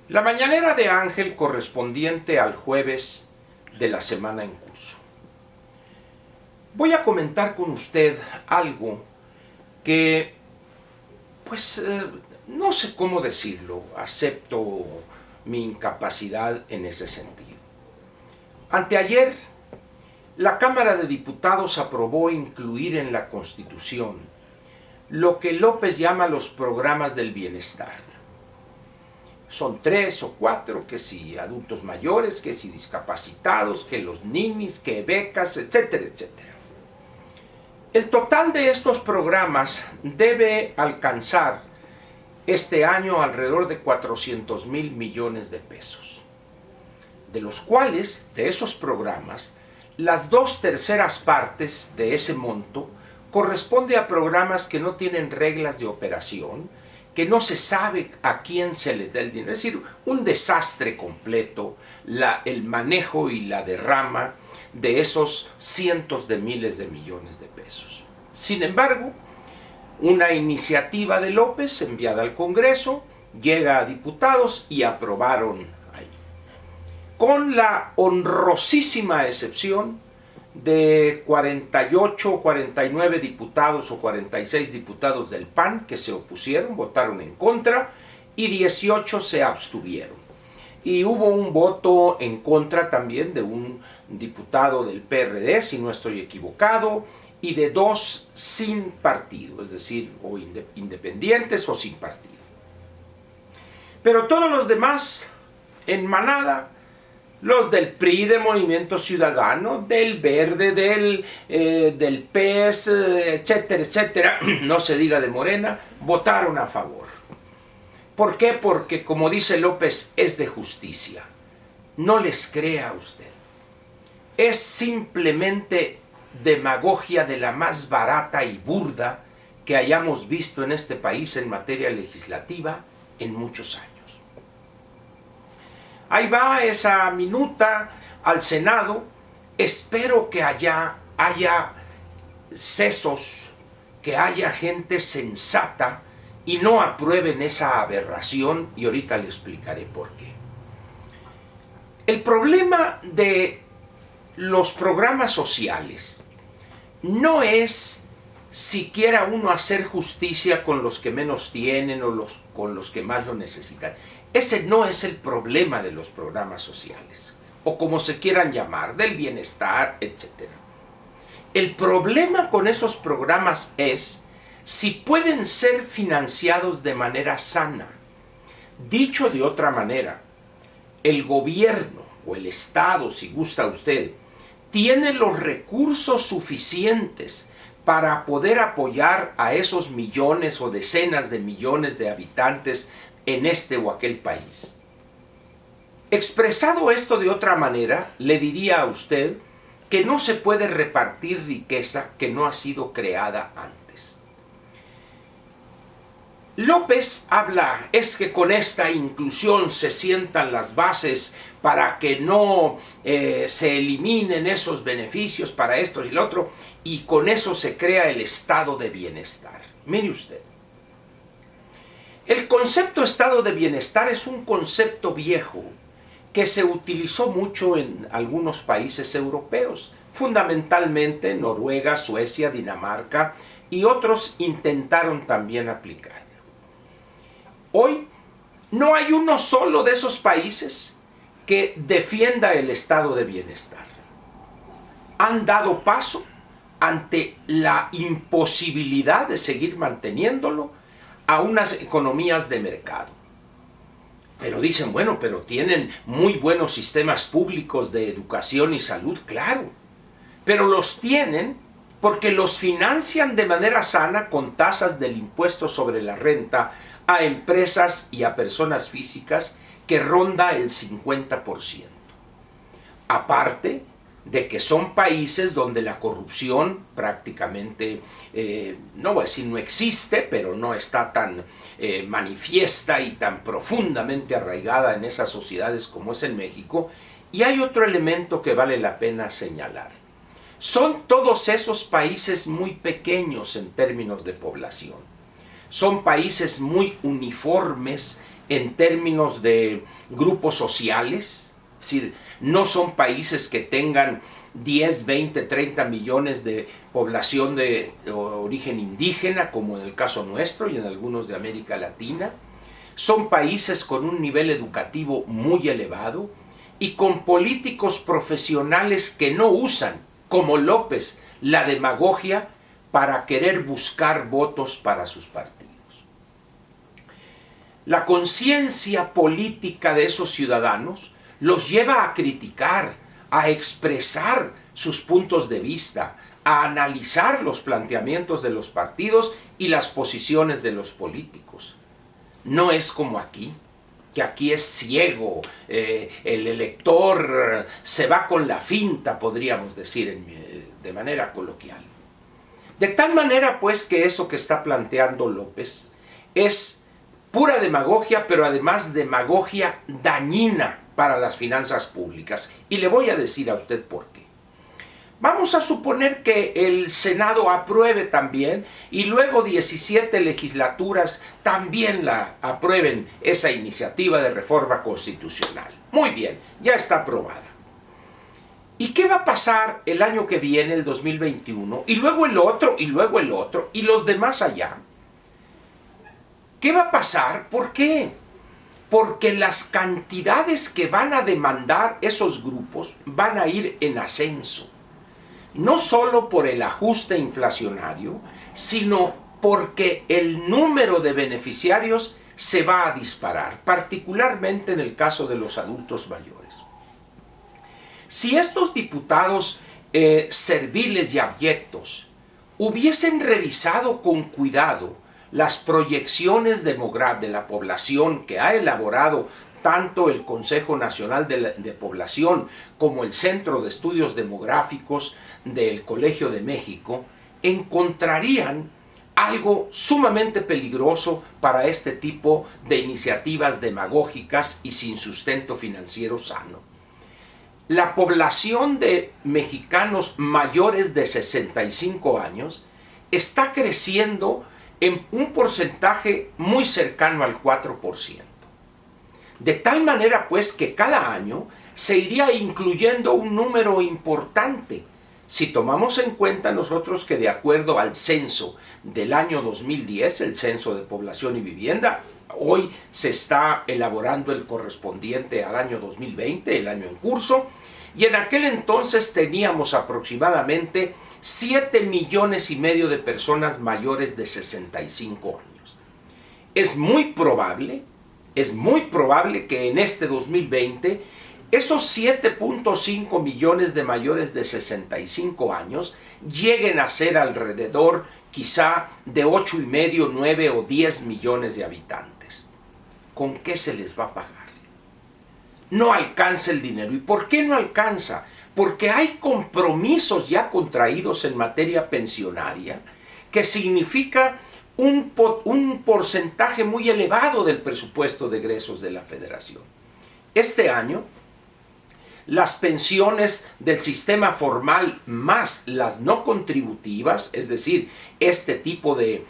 La mañanera de Ángel correspondiente al jueves de la semana en curso. Voy a comentar con usted algo que, no sé cómo decirlo, acepto mi incapacidad en ese sentido. Anteayer, la Cámara de Diputados aprobó incluir en la Constitución lo que López llama los programas del bienestar. Son 3 o 4, que si adultos mayores, que si discapacitados, que los ninis, que becas, etcétera, etcétera. El total de estos programas debe alcanzar este año alrededor de 400,000 millones de pesos, de los cuales, de esos programas, las 2/3 partes de ese monto corresponde a programas que no tienen reglas de operación, que no se sabe a quién se les da el dinero, es decir, un desastre completo, el manejo y la derrama de esos cientos de miles de millones de pesos. Sin embargo, una iniciativa de López enviada al Congreso llega a diputados y aprobaron ahí, con la honrosísima excepción de 48 o 49 diputados o 46 diputados del PAN que se opusieron, votaron en contra, y 18 se abstuvieron. Y hubo un voto en contra también de un diputado del PRD, si no estoy equivocado, y de 2 sin partido, es decir, o independientes o sin partido. Pero todos los demás, en manada, los del PRI, de Movimiento Ciudadano, del Verde, del PES, etcétera, etcétera, no se diga de Morena, votaron a favor. ¿Por qué? Porque, como dice López, es de justicia. No les crea usted. Es simplemente demagogia de la más barata y burda que hayamos visto en este país en materia legislativa en muchos años. Ahí va esa minuta al Senado. Espero que haya sesos, que haya gente sensata y no aprueben esa aberración, y ahorita le explicaré por qué. El problema de los programas sociales no es siquiera uno hacer justicia con los que menos tienen o con los que más lo necesitan. Ese no es el problema de los programas sociales, o como se quieran llamar, del bienestar, etc. El problema con esos programas es si pueden ser financiados de manera sana. Dicho de otra manera, el gobierno o el Estado, si gusta usted, tiene los recursos suficientes para poder apoyar a esos millones o decenas de millones de habitantes en este o aquel país. Expresado esto de otra manera, le diría a usted que no se puede repartir riqueza que no ha sido creada antes. López habla, es que con esta inclusión se sientan las bases para que no se eliminen esos beneficios para esto y lo otro, y con eso se crea el estado de bienestar. Mire usted, el concepto estado de bienestar es un concepto viejo que se utilizó mucho en algunos países europeos, fundamentalmente Noruega, Suecia, Dinamarca, y otros intentaron también aplicarlo. Hoy no hay uno solo de esos países que defienda el estado de bienestar. Han dado paso ante la imposibilidad de seguir manteniéndolo a unas economías de mercado. Pero dicen, bueno, pero tienen muy buenos sistemas públicos de educación y salud, claro. Pero los tienen porque los financian de manera sana con tasas del impuesto sobre la renta a empresas y a personas físicas que ronda el 50%. Aparte de que son países donde la corrupción prácticamente, no voy a decir no existe, pero no está tan manifiesta y tan profundamente arraigada en esas sociedades como es en México. Y hay otro elemento que vale la pena señalar. Son todos esos países muy pequeños en términos de población. Son países muy uniformes en términos de grupos sociales, es decir, no son países que tengan 10, 20, 30 millones de población de origen indígena, como en el caso nuestro y en algunos de América Latina. Son países con un nivel educativo muy elevado y con políticos profesionales que no usan, como López, la demagogia para querer buscar votos para sus partidos. La conciencia política de esos ciudadanos los lleva a criticar, a expresar sus puntos de vista, a analizar los planteamientos de los partidos y las posiciones de los políticos. No es como aquí, que aquí es ciego, el elector se va con la finta, podríamos decir de manera coloquial. De tal manera, pues, que eso que está planteando López es pura demagogia, pero además demagogia dañina para las finanzas públicas. Y le voy a decir a usted por qué. Vamos a suponer que el Senado apruebe también y luego 17 legislaturas también aprueben esa iniciativa de reforma constitucional. Muy bien, ya está aprobada. ¿Y qué va a pasar el año que viene, el 2021, y luego el otro, y luego el otro, y los demás allá? ¿Qué va a pasar? ¿Por qué? Porque las cantidades que van a demandar esos grupos van a ir en ascenso. No solo por el ajuste inflacionario, sino porque el número de beneficiarios se va a disparar, particularmente en el caso de los adultos mayores. Si estos diputados serviles y abyectos hubiesen revisado con cuidado las proyecciones de la población que ha elaborado tanto el Consejo Nacional de Población como el Centro de Estudios Demográficos del Colegio de México, encontrarían algo sumamente peligroso para este tipo de iniciativas demagógicas y sin sustento financiero sano. La población de mexicanos mayores de 65 años está creciendo en un porcentaje muy cercano al 4%. De tal manera, pues, que cada año se iría incluyendo un número importante. Si tomamos en cuenta nosotros que de acuerdo al censo del año 2010, el censo de población y vivienda, hoy se está elaborando el correspondiente al año 2020, el año en curso, y en aquel entonces teníamos aproximadamente 7,5 millones de personas mayores de 65 años. Es muy probable que en este 2020 esos 7,5 millones de mayores de 65 años lleguen a ser alrededor quizá de 8,5, 9 o 10 millones de habitantes. ¿Con qué se les va a pagar? No alcanza el dinero. ¿Y por qué no alcanza? Porque hay compromisos ya contraídos en materia pensionaria que significa un porcentaje muy elevado del presupuesto de egresos de la Federación. Este año, las pensiones del sistema formal más las no contributivas, es decir, este tipo de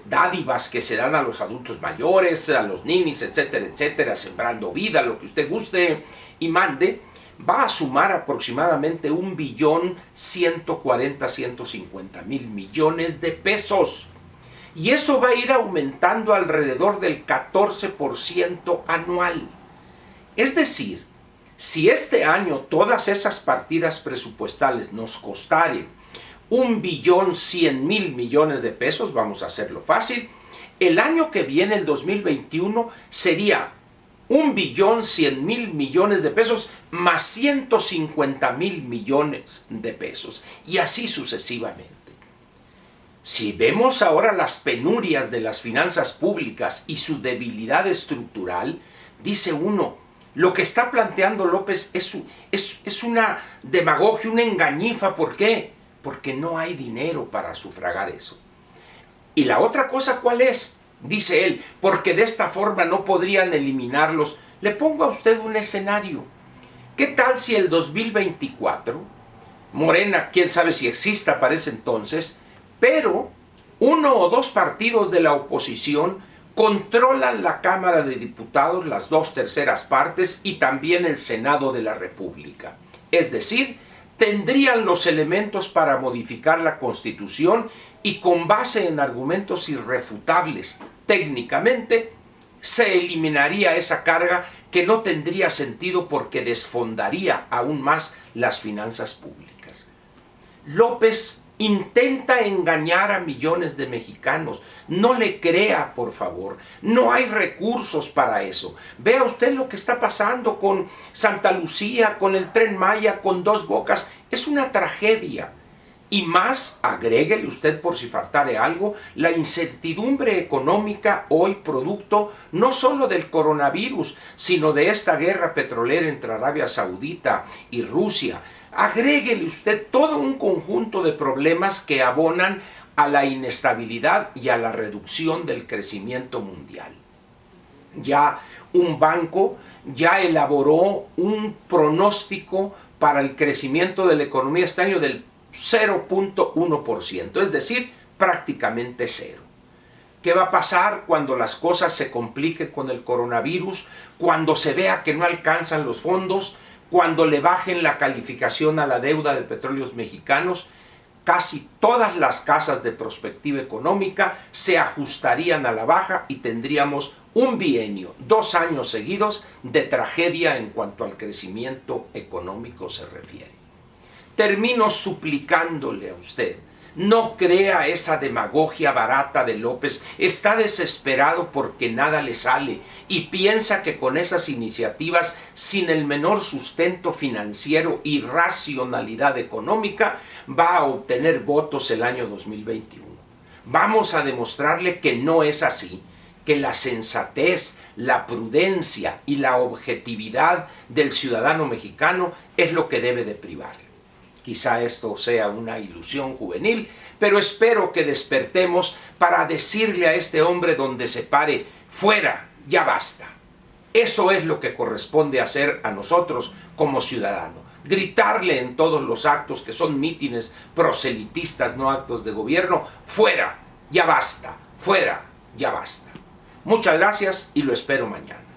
dádivas que se dan a los adultos mayores, a los ninis, etcétera, etcétera, Sembrando Vida, lo que usted guste y mande, va a sumar aproximadamente 1,140,150,000 millones de pesos. Y eso va a ir aumentando alrededor del 14% anual. Es decir, si este año todas esas partidas presupuestales nos costaren 1,100,000 millones de pesos, vamos a hacerlo fácil, el año que viene, el 2021, sería 1,100,000 millones de pesos más 150,000 millones de pesos, y así sucesivamente. Si vemos ahora las penurias de las finanzas públicas y su debilidad estructural, dice uno, lo que está planteando López es una demagogia, una engañifa. ¿Por qué? Porque no hay dinero para sufragar eso. Y la otra cosa, ¿cuál es? Dice él, porque de esta forma no podrían eliminarlos. Le pongo a usted un escenario. ¿Qué tal si el 2024, Morena, quién sabe si exista para ese entonces, pero 1 o 2 partidos de la oposición controlan la Cámara de Diputados, las 2/3 partes, y también el Senado de la República. Es decir, tendrían los elementos para modificar la Constitución y con base en argumentos irrefutables técnicamente, se eliminaría esa carga que no tendría sentido porque desfondaría aún más las finanzas públicas. López intenta engañar a millones de mexicanos. No le crea, por favor. No hay recursos para eso. Vea usted lo que está pasando con Santa Lucía, con el Tren Maya, con Dos Bocas. Es una tragedia. Y más, agréguele usted por si faltare algo, la incertidumbre económica hoy producto no solo del coronavirus, sino de esta guerra petrolera entre Arabia Saudita y Rusia. Agréguele usted todo un conjunto de problemas que abonan a la inestabilidad y a la reducción del crecimiento mundial. Ya un banco ya elaboró un pronóstico para el crecimiento de la economía este año del 0.1%, es decir, prácticamente cero. ¿Qué va a pasar cuando las cosas se compliquen con el coronavirus? Cuando se vea que no alcanzan los fondos, cuando le bajen la calificación a la deuda de Petróleos Mexicanos. Casi todas las casas de prospectiva económica se ajustarían a la baja y tendríamos un bienio, 2 años seguidos de tragedia en cuanto al crecimiento económico se refiere. Termino suplicándole a usted, no crea esa demagogia barata de López. Está desesperado porque nada le sale y piensa que con esas iniciativas, sin el menor sustento financiero y racionalidad económica, va a obtener votos el año 2021. Vamos a demostrarle que no es así, que la sensatez, la prudencia y la objetividad del ciudadano mexicano es lo que debe de privar. Quizá esto sea una ilusión juvenil, pero espero que despertemos para decirle a este hombre donde se pare, fuera, ya basta. Eso es lo que corresponde hacer a nosotros como ciudadanos. Gritarle en todos los actos que son mítines proselitistas, no actos de gobierno, fuera, ya basta, fuera, ya basta. Muchas gracias y lo espero mañana.